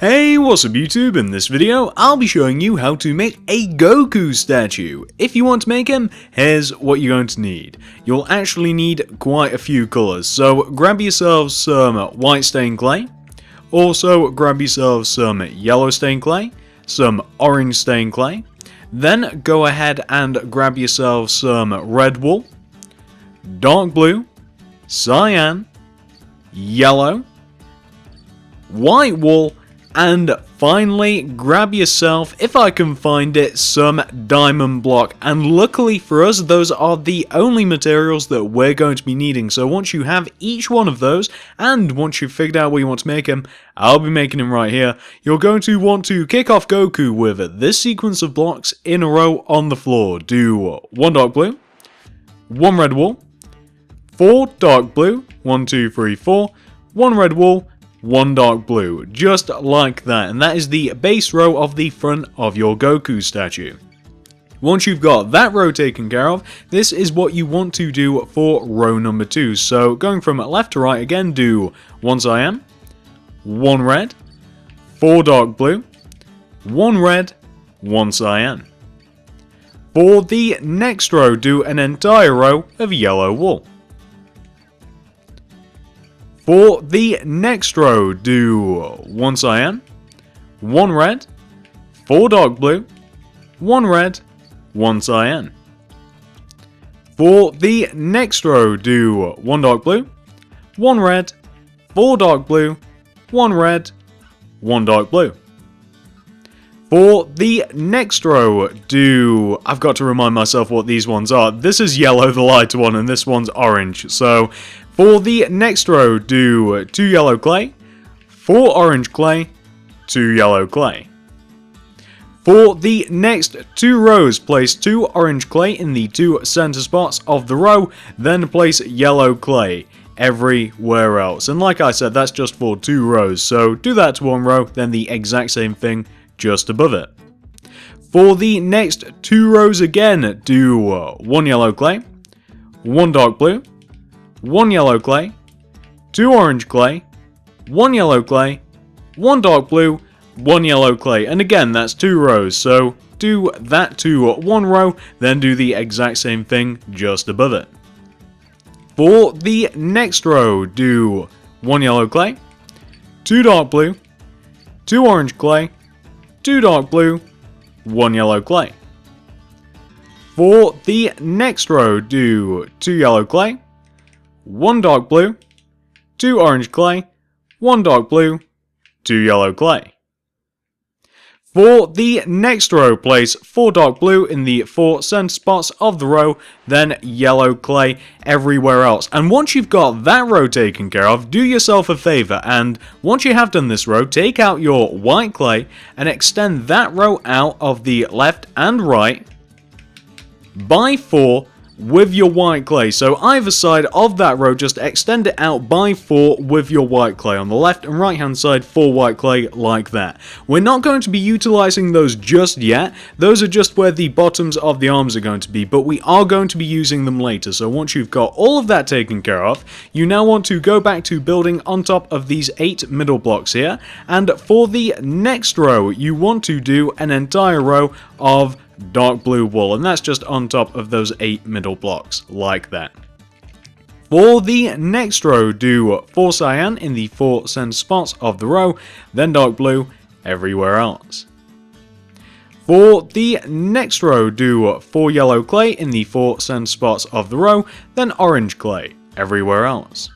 Hey, what's up YouTube? In this video, I'll be showing you how to make a Goku statue. If you want to make him, here's what you're going to need. You'll actually need quite a few colours, so grab yourselves some white stained clay. Also, grab yourselves some yellow stained clay, some orange stained clay. Then go ahead and grab yourselves some red wool, dark blue, cyan, yellow, white wool, and finally grab yourself, if I can find it, some diamond block. And luckily for us, those are the only materials that we're going to be needing. So once you have each one of those, and once you've figured out what you want to make him, I'll be making him right here, you're going to want to kick off Goku with this sequence of blocks in a row on the floor. Do 1 dark blue, 1 red wool, 4 dark blue, 1, 2, 3, 4, 1 red wool, 1 dark blue, just like that, and that is the base row of the front of your Goku statue. Once you've got that row taken care of, this is what you want to do for row number 2. So going from left to right again, do 1 cyan, 1 red, 4 dark blue, 1 red, 1 cyan. For the next row, do an entire row of yellow wool. For the next row, do 1 cyan, 1 red, 4 dark blue, 1 red, 1 cyan. For the next row, do 1 dark blue, 1 red, 4 dark blue, 1 red, 1 dark blue. For the next row, do... I've got to remind myself what these ones are. This is yellow, the lighter one, and this one's orange. So, for the next row, do 2 yellow clay, 4 orange clay, 2 yellow clay. For the next 2 rows, place 2 orange clay in the 2 center spots of the row, then place yellow clay everywhere else. And like I said, that's just for 2 rows, so do that to 1 row, then the exact same thing just above it. For the next 2 rows again, do 1 yellow clay, 1 dark blue, 1 yellow clay, 2 orange clay, 1 yellow clay, 1 dark blue, 1 yellow clay, and again that's 2 rows, so do that to 1 row, then do the exact same thing just above it. For the next row, do 1 yellow clay, 2 dark blue, 2 orange clay, 2 dark blue, 1 yellow clay. For the next row, do 2 yellow clay, 1 dark blue, 2 orange clay, 1 dark blue, 2 yellow clay. For the next row, place 4 dark blue in the 4 center spots of the row, then yellow clay everywhere else. And once you've got that row taken care of, do yourself a favor, and once you have done this row, take out your white clay and extend that row out of the left and right by 4 with your white clay. So either side of that row, just extend it out by 4 with your white clay. On the left and right hand side, 4 white clay like that. We're not going to be utilizing those just yet. Those are just where the bottoms of the arms are going to be, but we are going to be using them later. So once you've got all of that taken care of, you now want to go back to building on top of these 8 middle blocks here. And for the next row, you want to do an entire row of dark blue wool, and that's just on top of those 8 middle blocks, like that. For the next row, do 4 cyan in the 4 center spots of the row, then dark blue everywhere else. For the next row, do 4 yellow clay in the 4 center spots of the row, then orange clay everywhere else.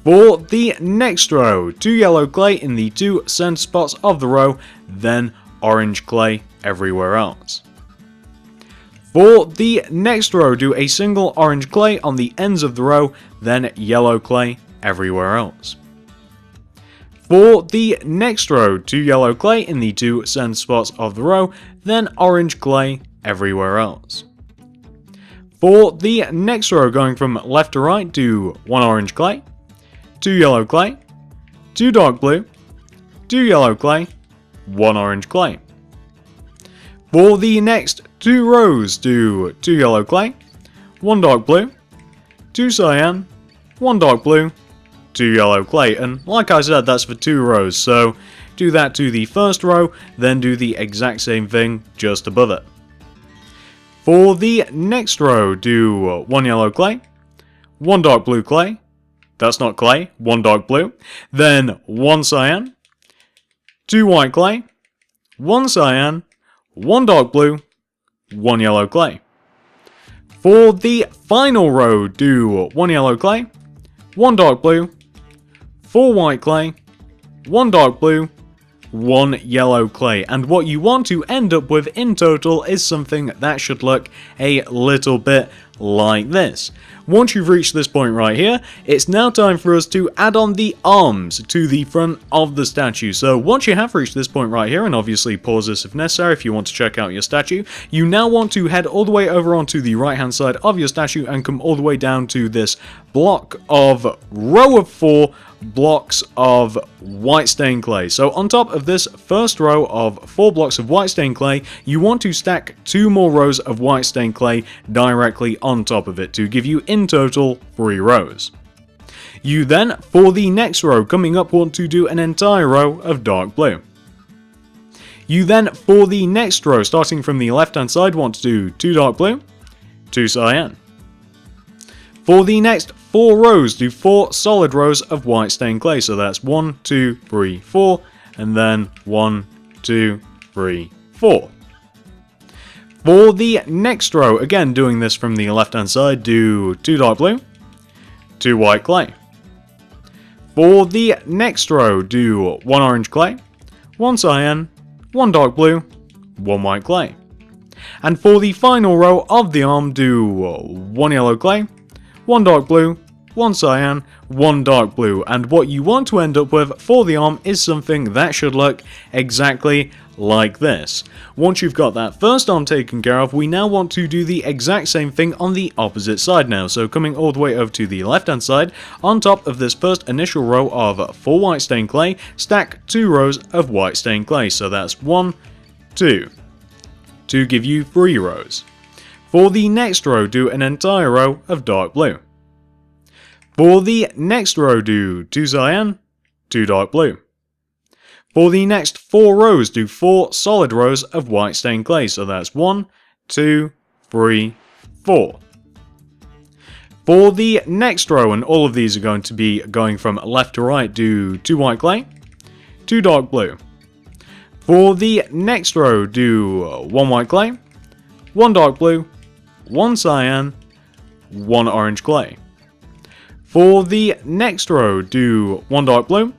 For the next row, 2 yellow clay in the 2 center spots of the row, then orange clay everywhere else. For the next row, do a single orange clay on the ends of the row, then yellow clay everywhere else. For the next row, 2 yellow clay in the 2 center spots of the row, then orange clay everywhere else. For the next row, going from left to right, do 1 orange clay, 2 yellow clay, 2 dark blue, 2 yellow clay, 1 orange clay. For the next 2 rows, do 2 yellow clay, 1 dark blue, 2 cyan, 1 dark blue, 2 yellow clay, and like I said, that's for 2 rows, so do that to the first row, then do the exact same thing just above it. For the next row, do 1 yellow clay, 1 dark blue clay, that's not clay, 1 dark blue, then 1 cyan, 2 white clay, 1 cyan, 1 dark blue, 1 yellow clay. For the final row, do 1 yellow clay, 1 dark blue, 4 white clay, 1 dark blue, 1 yellow clay, and what you want to end up with in total is something that should look a little bit like this. Once you've reached this point right here, it's now time for us to add on the arms to the front of the statue. So once you have reached this point right here, and obviously pause this if necessary if you want to check out your statue, you now want to head all the way over onto the right hand side of your statue and come all the way down to this block of row of 4 blocks of white stained clay. So on top of this first row of 4 blocks of white stained clay, you want to stack 2 more rows of white stained clay directly on top of it to give you in total 3 rows. You then, for the next row coming up, want to do an entire row of dark blue. You then, for the next row, starting from the left hand side, want to do 2 dark blue, 2 cyan. For the next 4 rows, do 4 solid rows of white stained clay. So that's 1, 2, 3, 4, and then 1, 2, 3, 4. For the next row, again doing this from the left hand side, do 2 dark blue, 2 white clay. For the next row, do 1 orange clay, 1 cyan, 1 dark blue, 1 white clay. And for the final row of the arm, do 1 yellow clay, 1 dark blue, 1 cyan, 1 dark blue, and what you want to end up with for the arm is something that should look exactly like this. Once you've got that first arm taken care of, we now want to do the exact same thing on the opposite side now. So coming all the way over to the left hand side, on top of this first initial row of 4 white stained clay, stack 2 rows of white stained clay. So that's 1, 2, to give you 3 rows. For the next row, do an entire row of dark blue. For the next row, do 2 cyan, 2 dark blue. For the next 4 rows, do 4 solid rows of white stained clay. So that's 1, 2, 3, 4. For the next row, and all of these are going to be going from left to right, do 2 white clay, 2 dark blue. For the next row, do 1 white clay, 1 dark blue, 1 cyan, 1 orange clay. For the next row, do 1 dark blue,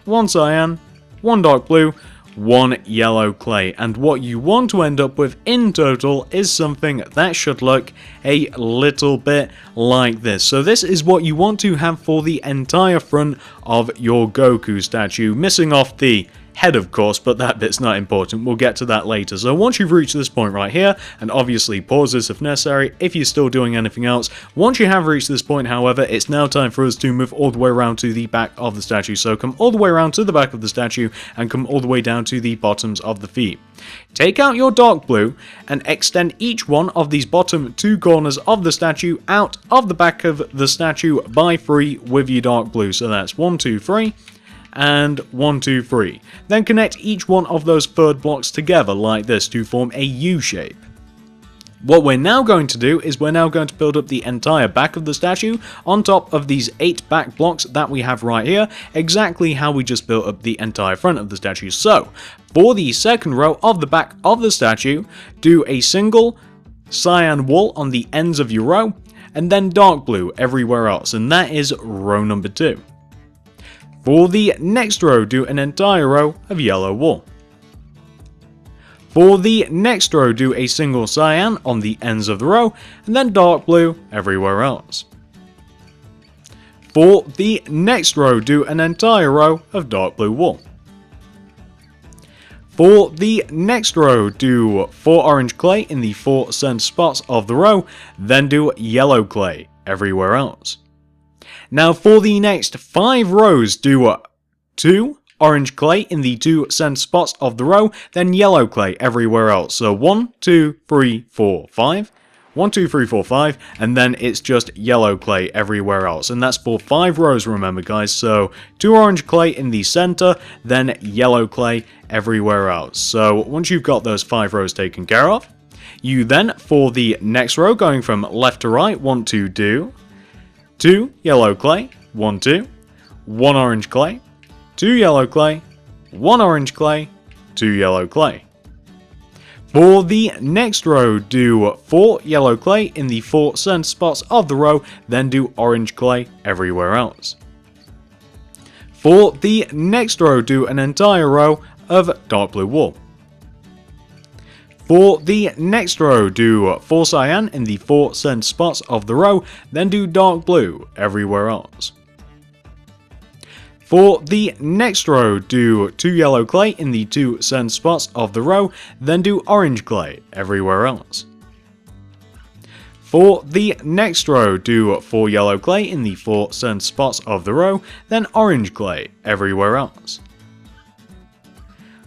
1 cyan, 1 dark blue, 1 yellow clay, and what you want to end up with in total is something that should look a little bit like this. So this is what you want to have for the entire front of your Goku statue, missing off the head of course, but that bit's not important, we'll get to that later. So once you've reached this point right here, and obviously pause this if necessary if you're still doing anything else, once you have reached this point however, it's now time for us to move all the way around to the back of the statue. So come all the way around to the back of the statue and come all the way down to the bottoms of the feet. Take out your dark blue and extend each one of these bottom 2 corners of the statue out of the back of the statue by 3 with your dark blue. So that's 1, 2, 3. And 1, 2, 3. Then connect each one of those third blocks together like this to form a U shape. What we're now going to do is we're now going to build up the entire back of the statue on top of these 8 back blocks that we have right here, exactly how we just built up the entire front of the statue. So, for the second row of the back of the statue, do a single cyan wool on the ends of your row, and then dark blue everywhere else, and that is row number 2. For the next row, do an entire row of yellow wool. For the next row, do a single cyan on the ends of the row, and then dark blue everywhere else. For the next row, do an entire row of dark blue wool. For the next row, do 4 orange clay in the 4 center spots of the row, then do yellow clay everywhere else. Now for the next 5 rows, do 2 orange clay in the 2 center spots of the row, then yellow clay everywhere else. So 1, 2, 3, 4, 5. 1, 2, 3, 4, 5, and then it's just yellow clay everywhere else. And that's for 5 rows, remember guys. So 2 orange clay in the center, then yellow clay everywhere else. So once you've got those 5 rows taken care of, you then, for the next row, going from left to right, want to do 2 yellow clay, 1, 2, 1 orange clay, 2 yellow clay, 1 orange clay, 2 yellow clay. For the next row, do 4 yellow clay in the 4 center spots of the row, then do orange clay everywhere else. For the next row, do an entire row of dark blue wool. For the next row, do 4 cyan in the 4 center spots of the row, then do dark blue everywhere else. For the next row, do 2 yellow clay in the 2 center spots of the row, then do orange clay everywhere else. For the next row, do 4 yellow clay in the 4 center spots of the row, then orange clay everywhere else.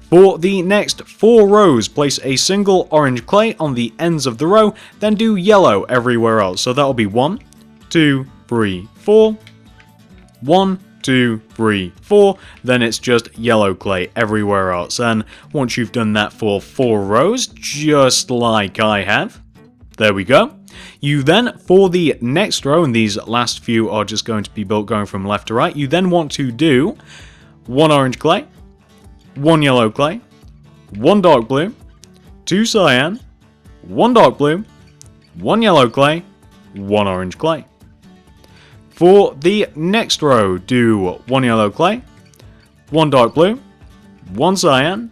For the next 4 rows, place a single orange clay on the ends of the row, then do yellow everywhere else. So that'll be 1, 2, 3, 4, 1, 2, 3, 4, then it's just yellow clay everywhere else. And once you've done that for 4 rows, just like I have, there we go. You then, for the next row, and these last few are just going to be built going from left to right, you then want to do 1 orange clay, 1 yellow clay, 1 dark blue, 2 cyan, 1 dark blue, 1 yellow clay, 1 orange clay. For the next row, do 1 yellow clay, 1 dark blue, 1 cyan,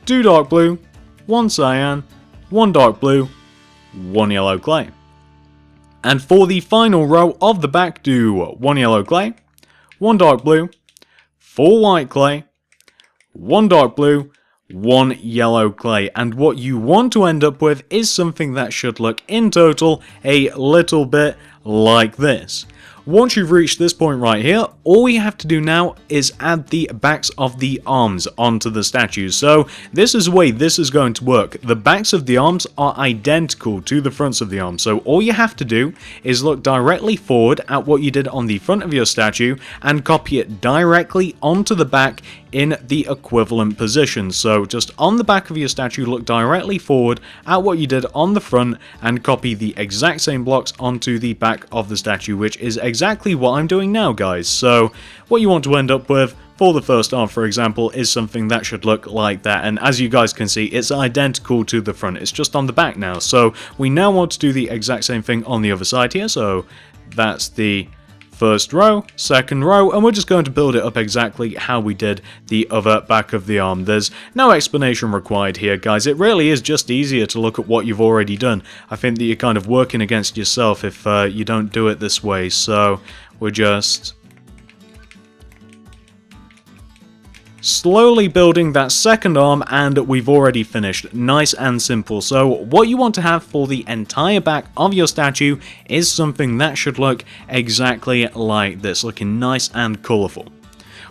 2 dark blue, 1 cyan, 1 dark blue, 1 yellow clay. And for the final row of the back, do 1 yellow clay, 1 dark blue, 4 white clay, 1 dark blue, 1 yellow clay. And what you want to end up with is something that should look in total a little bit like this. Once you've reached this point right here, all we have to do now is add the backs of the arms onto the statues. So this is the way this is going to work. The backs of the arms are identical to the fronts of the arms. So all you have to do is look directly forward at what you did on the front of your statue and copy it directly onto the back in the equivalent position. So just on the back of your statue, look directly forward at what you did on the front and copy the exact same blocks onto the back of the statue, which is exactly what I'm doing now, guys. So what you want to end up with for the first arm, for example, is something that should look like that. And as you guys can see, it's identical to the front. It's just on the back now. So we now want to do the exact same thing on the other side here. So that's the first row, second row, and we're just going to build it up exactly how we did the other back of the arm. There's no explanation required here, guys. It really is just easier to look at what you've already done. I think that you're kind of working against yourself if you don't do it this way, so we're just slowly building that second arm, and we've already finished. Nice and simple. So what you want to have for the entire back of your statue is something that should look exactly like this, looking nice and colourful.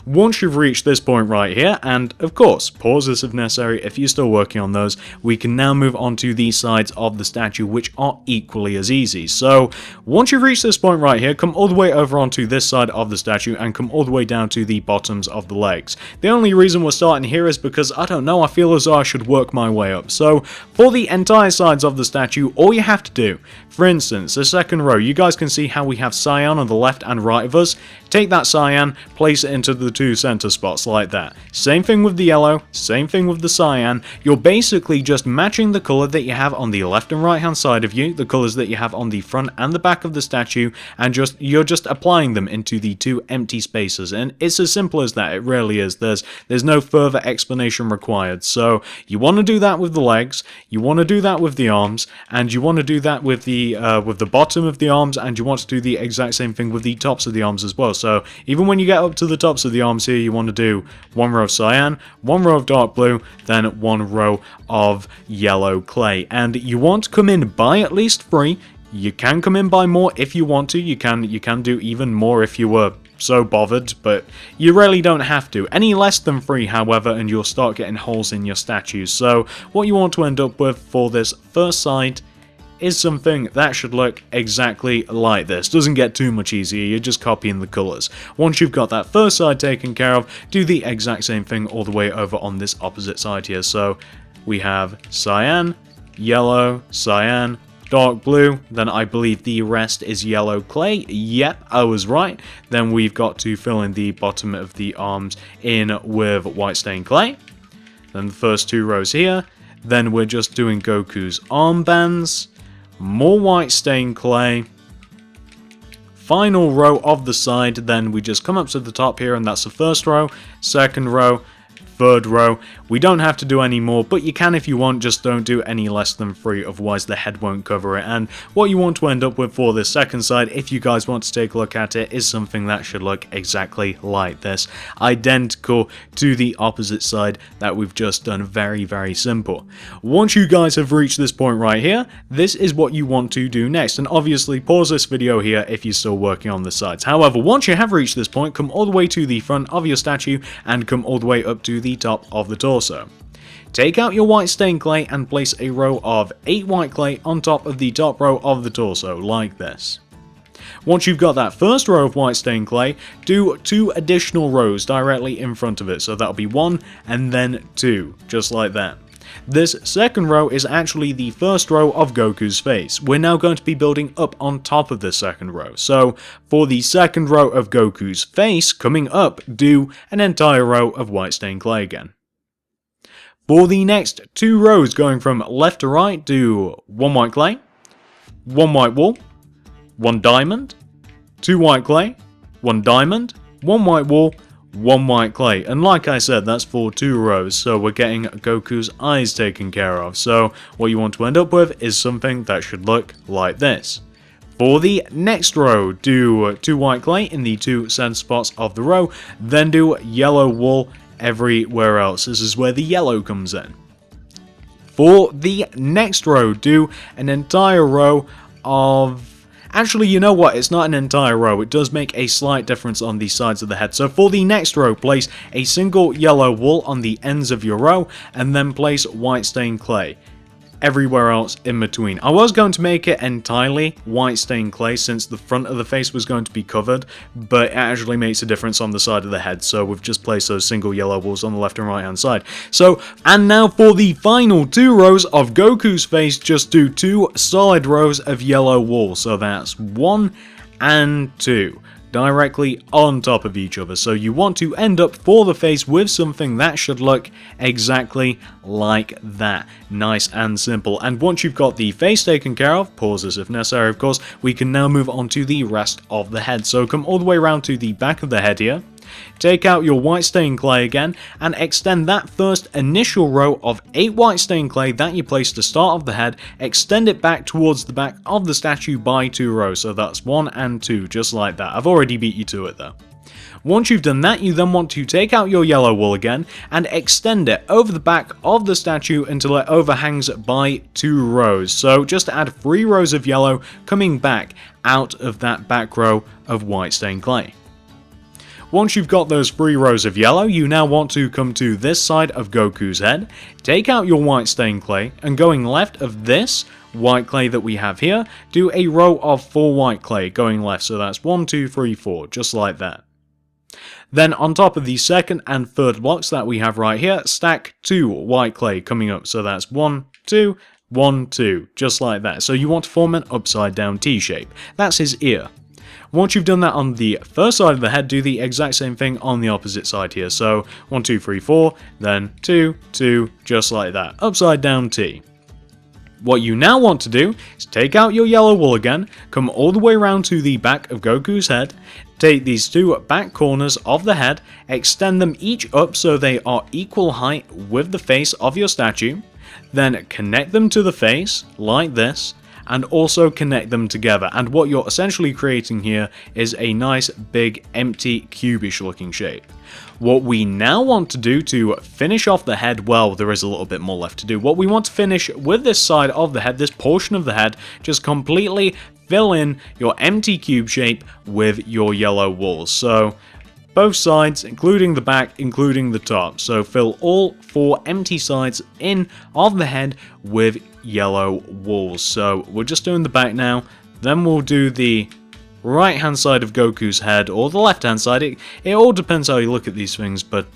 Once you've reached this point right here, and of course, pause this if necessary if you're still working on those, we can now move on to the sides of the statue, which are equally as easy. So, once you've reached this point right here, come all the way over onto this side of the statue and come all the way down to the bottoms of the legs. The only reason we're starting here is because, I don't know, I feel as though I should work my way up. So, for the entire sides of the statue, all you have to do, for instance, the second row, you guys can see how we have cyan on the left and right of us. Take that cyan, place it into the 2 center spots like that. Same thing with the yellow, same thing with the cyan. You're basically just matching the color that you have on the left and right hand side of you, the colors that you have on the front and the back of the statue, and you're just applying them into the 2 empty spaces. And it's as simple as that. It really is. There's no further explanation required. So you want to do that with the legs, you want to do that with the arms, and you want to do that with the bottom of the arms, and you want to do the exact same thing with the tops of the arms as well. So even when you get up to the tops of the arms here, you want to do 1 row of cyan, 1 row of dark blue, then 1 row of yellow clay. And you want to come in by at least 3. You can come in by more if you want to. You can do even more if you were so bothered, but you really don't have to. Any less than 3, however, and you'll start getting holes in your statues. So what you want to end up with for this first side is something that should look exactly like this. Doesn't get too much easier, you're just copying the colours. Once you've got that first side taken care of, do the exact same thing all the way over on this opposite side here. So we have cyan, yellow, cyan, dark blue, then I believe the rest is yellow clay. Yep, I was right. Then we've got to fill in the bottom of the arms in with white stained clay. Then the first 2 rows here. Then we're just doing Goku's armbands. More white stained clay. Final row of the side, then we just come up to the top here, and that's the first row, second row, third row. We don't have to do any more, but you can if you want, just don't do any less than 3, otherwise the head won't cover it. And what you want to end up with for this second side, if you guys want to take a look at it, is something that should look exactly like this. Identical to the opposite side that we've just done. Very, very simple. Once you guys have reached this point right here, this is what you want to do next. And obviously pause this video here if you're still working on the sides. However, once you have reached this point, come all the way to the front of your statue and come all the way up to the top of the torso. Take out your white stained clay and place a row of 8 white clay on top of the top row of the torso, like this. Once you've got that first row of white stained clay, do 2 additional rows directly in front of it, so that'll be 1 and then 2, just like that. This second row is actually the first row of Goku's face. We're now going to be building up on top of this second row. So for the second row of Goku's face coming up, do an entire row of white stained clay again. For the next 2 rows going from left to right, do 1 white clay, 1 white wool, 1 diamond, 2 white clay, 1 diamond, 1 white wool, 1 white clay. And like I said, that's for 2 rows, so we're getting Goku's eyes taken care of. So what you want to end up with is something that should look like this. For the next row, do 2 white clay in the 2 center spots of the row, then do yellow wool everywhere else. This is where the yellow comes in. For the next row, do an entire row of... Actually, you know what? It's not an entire row. It does make a slight difference on the sides of the head. So for the next row, place a single yellow wool on the ends of your row, and then place white stained clay everywhere else in between. I was going to make it entirely white stained clay since the front of the face was going to be covered, but it actually makes a difference on the side of the head, so we've just placed those single yellow wools on the left and right hand side. So, and now for the final 2 rows of Goku's face, just do 2 solid rows of yellow wool. So that's 1 and 2. Directly on top of each other. So you want to end up for the face with something that should look exactly like that. Nice and simple. And once you've got the face taken care of, pause this if necessary of course, we can now move on to the rest of the head. So come all the way around to the back of the head here. Take out your white stained clay again and extend that first initial row of 8 white stained clay that you placed to start of the head, extend it back towards the back of the statue by 2 rows, so that's 1 and 2, just like that. I've already beat you to it though. Once you've done that, you then want to take out your yellow wool again and extend it over the back of the statue until it overhangs by 2 rows. So just add 3 rows of yellow coming back out of that back row of white stained clay. Once you've got those 3 rows of yellow, you now want to come to this side of Goku's head, take out your white stained clay, and going left of this white clay that we have here, do a row of 4 white clay going left, so that's 1, 2, 3, 4, just like that. Then on top of the second and third blocks that we have right here, stack 2 white clay coming up, so that's 1, 2, 1, 2, just like that. So you want to form an upside down T shape. That's his ear. Once you've done that on the first side of the head, do the exact same thing on the opposite side here. So 1, 2, 3, 4, then 2, 2, just like that. Upside down T. What you now want to do is take out your yellow wool again, come all the way around to the back of Goku's head, take these 2 back corners of the head, extend them each up so they are equal height with the face of your statue, then connect them to the face like this, and also connect them together. And what you're essentially creating here is a nice big empty cubish looking shape. What we now want to do to finish off the head, well, there is a little bit more left to do. What we want to finish with this side of the head, this portion of the head, just completely fill in your empty cube shape with your yellow wool. So both sides, including the back, including the top. So fill all 4 empty sides in of the head with yellow walls. So we're just doing the back now, then we'll do the right hand side of Goku's head, or the left hand side. It all depends how you look at these things, but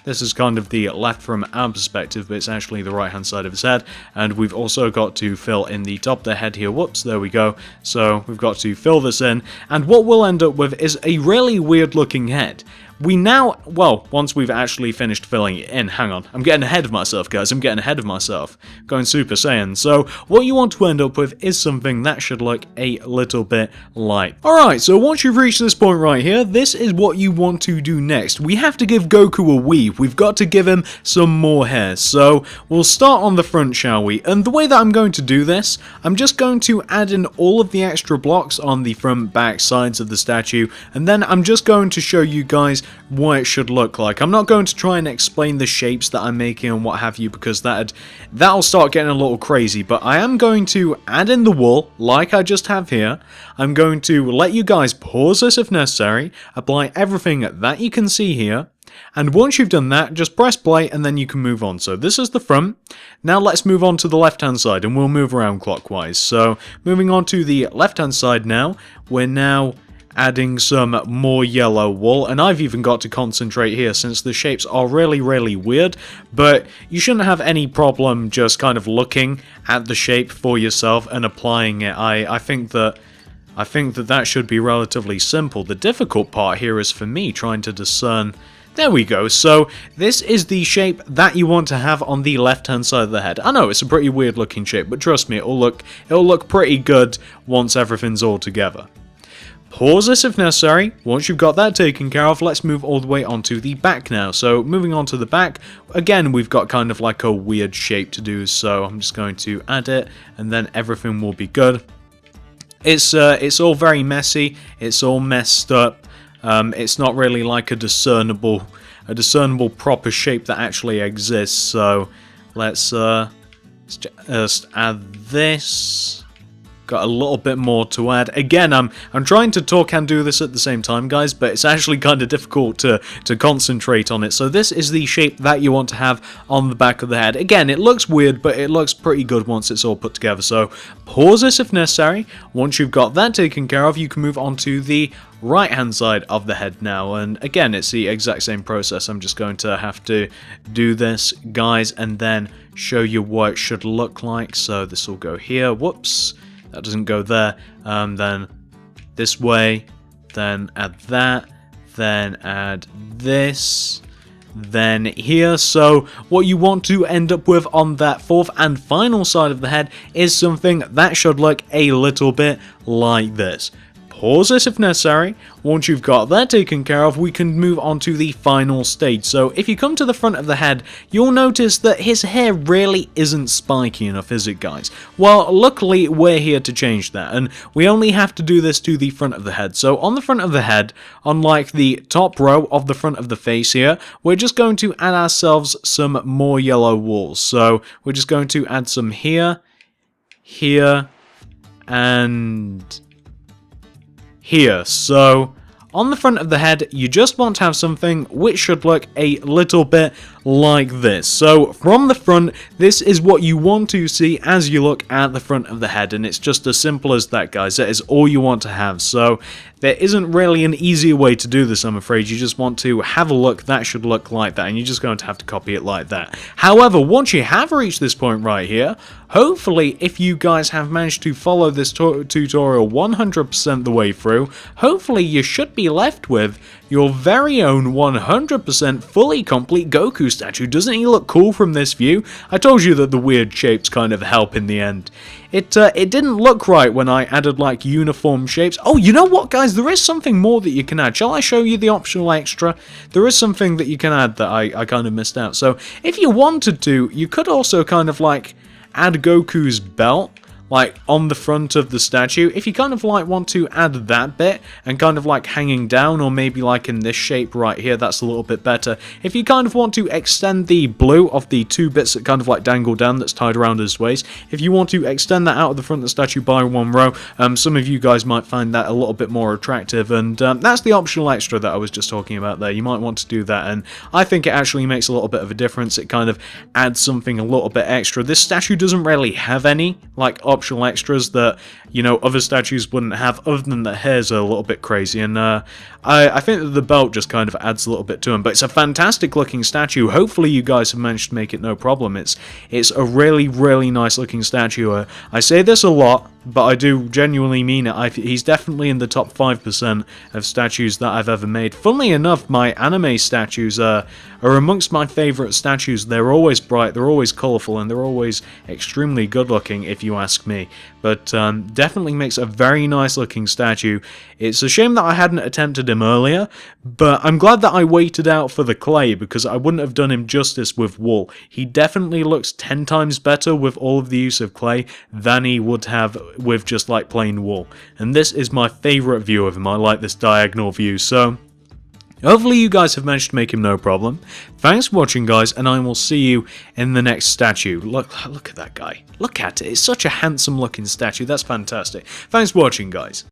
this is kind of the left from our perspective, but it's actually the right hand side of his head. And we've also got to fill in the top of the head here. Whoops, there we go. So we've got to fill this in, and what we'll end up with is a really weird looking head. We now, well, once we've actually finished filling it in, hang on, I'm getting ahead of myself, guys, I'm getting ahead of myself, going Super Saiyan. So what you want to end up with is something that should look a little bit like. Alright, so once you've reached this point right here, this is what you want to do next. We have to give Goku a weave, we've got to give him some more hair. So we'll start on the front, shall we? And the way that I'm going to do this, I'm just going to add in all of the extra blocks on the front, back, sides of the statue, and then I'm just going to show you guys what it should look like. I'm not going to try and explain the shapes that I'm making and what have you, because that'll start getting a little crazy, but I am going to add in the wool like I just have here. I'm going to let you guys pause this if necessary, apply everything that you can see here, and once you've done that, just press play and then you can move on. So this is the front. Now let's move on to the left hand side and we'll move around clockwise. So moving on to the left hand side now, we're now adding some more yellow wool, and I've even got to concentrate here since the shapes are really weird, but you shouldn't have any problem just kind of looking at the shape for yourself and applying it. I think that should be relatively simple. The difficult part here is for me trying to discern. There we go. So this is the shape that you want to have on the left hand side of the head. I know it's a pretty weird looking shape, but trust me, it'll look pretty good once everything's all together. Pause this if necessary. Once you've got that taken care of, let's move all the way onto the back now. So moving on to the back, again we've got kind of like a weird shape to do, so I'm just going to add it and then everything will be good. It's all very messy, it's all messed up. It's not really like a discernible proper shape that actually exists. So let's just add this. Got a little bit more to add. Again, I'm trying to talk and do this at the same time, guys, but it's actually kind of difficult to concentrate on it. So this is the shape that you want to have on the back of the head. Again, it looks weird, but it looks pretty good once it's all put together. So pause this if necessary. Once you've got that taken care of, you can move on to the right hand side of the head now, and again it's the exact same process. I'm just going to have to do this, guys, and then show you what it should look like. So this will go here. Whoops, that doesn't go there. Then this way, then add that, then add this, then here. So what you want to end up with on that fourth and final side of the head is something that should look a little bit like this. Pause this if necessary. Once you've got that taken care of, we can move on to the final stage. So if you come to the front of the head, you'll notice that his hair really isn't spiky enough, is it, guys? Well, luckily we're here to change that, and we only have to do this to the front of the head. So on the front of the head, unlike the top row of the front of the face here, we're just going to add ourselves some more yellow wool. So we're just going to add some here, here, and here. So on the front of the head, you just want to have something which should look a little bit like this. So from the front, this is what you want to see as you look at the front of the head, and it's just as simple as that, guys. That is all you want to have. So there isn't really an easier way to do this, I'm afraid. You just want to have a look that should look like that, and you're just going to have to copy it like that. However, once you have reached this point right here, hopefully if you guys have managed to follow this tutorial 100% the way through, hopefully you should be left with your very own 100% fully complete Goku statue. Doesn't he look cool from this view? I told you that the weird shapes kind of help in the end. It didn't look right when I added like uniform shapes. Oh, you know what, guys? There is something more that you can add. Shall I show you the optional extra? There is something that you can add that I kind of missed out. So if you wanted to, you could also kind of like add Goku's belt like on the front of the statue, if you kind of like want to add that bit and kind of like hanging down, or maybe like in this shape right here, that's a little bit better. If you kind of want to extend the blue of the two bits that kind of like dangle down that's tied around his waist, if you want to extend that out of the front of the statue by one row, some of you guys might find that a little bit more attractive, and that's the optional extra that I was just talking about there. You might want to do that, and I think it actually makes a little bit of a difference. It kind of adds something a little bit extra. This statue doesn't really have any like optional extras that, you know, other statues wouldn't have, other than the hair's a little bit crazy, and I think that the belt just kind of adds a little bit to him. But it's a fantastic looking statue. Hopefully you guys have managed to make it no problem. It's a really, really nice looking statue. I say this a lot, but I do genuinely mean it. He's definitely in the top 5% of statues that I've ever made. Funnily enough, my anime statues are amongst my favourite statues. They're always bright, they're always colourful, and they're always extremely good looking, if you ask me. But definitely makes a very nice looking statue. It's a shame that I hadn't attempted him earlier, but I'm glad that I waited out for the clay, because I wouldn't have done him justice with wool. He definitely looks 10 times better with all of the use of clay than he would have with just like plain wool. And this is my favourite view of him. I like this diagonal view, so hopefully you guys have managed to make him no problem. Thanks for watching, guys, and I will see you in the next statue. Look at that guy. Look at it. It's such a handsome looking statue. That's fantastic. Thanks for watching, guys.